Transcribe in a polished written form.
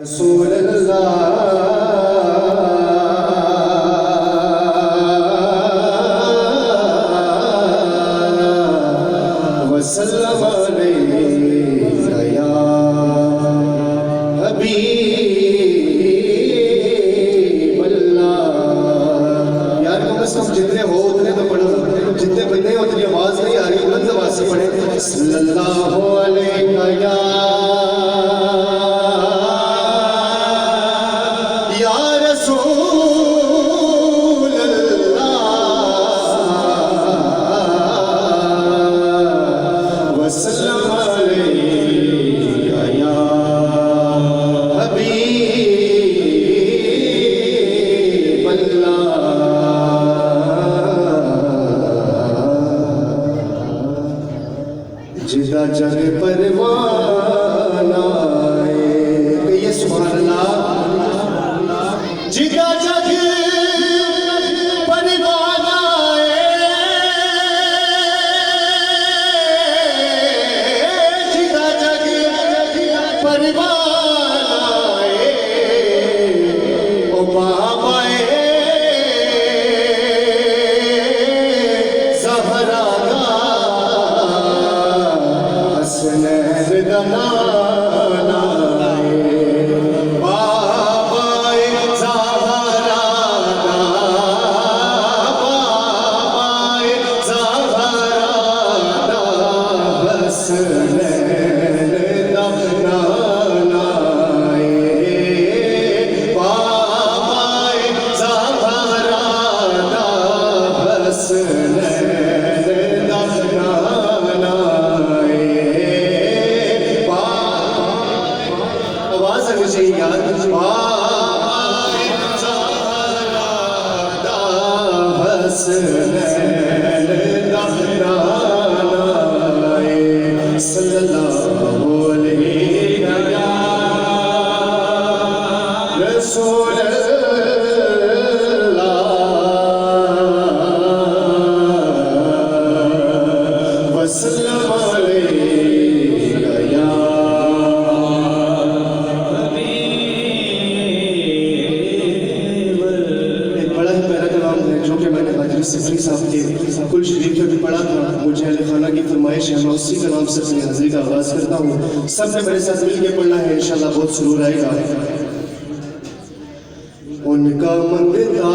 रसूल अल्लाह वसल्लम अलैका या हबीब अल्लाह। यार कम से कम जितने हो उतने तो पढ़ो, जितने बंदे हैं उतनी आवाज नहीं आ रही, बुलंद आवाज से पढ़े सल्लल्लाहु अलैका या रसूल अल्लाह वसल्लम अलैका या हबीब अल्लाह। जिदा जग परवाना कहिए सुभान अल्लाह। जिदा जग परवाना जिदा जग परवाना ओ बाबा ज़हरा दा हसनैन दा नाना सल्लल्लाहु अलैहि रसूल अल्लाह वसल्लम अलैका या सिफरी साहब के कुल शरीफ में भी पढ़ा था। मुझे अली खाना की फरमाइश है, मैं उसी का नाम से अपनी हाजिरी का आगाज करता हूँ। सबने मेरे साथ मिलकर पढ़ना है, इंशाल्लाह बहुत सुरूर आएगा। उनका मंगता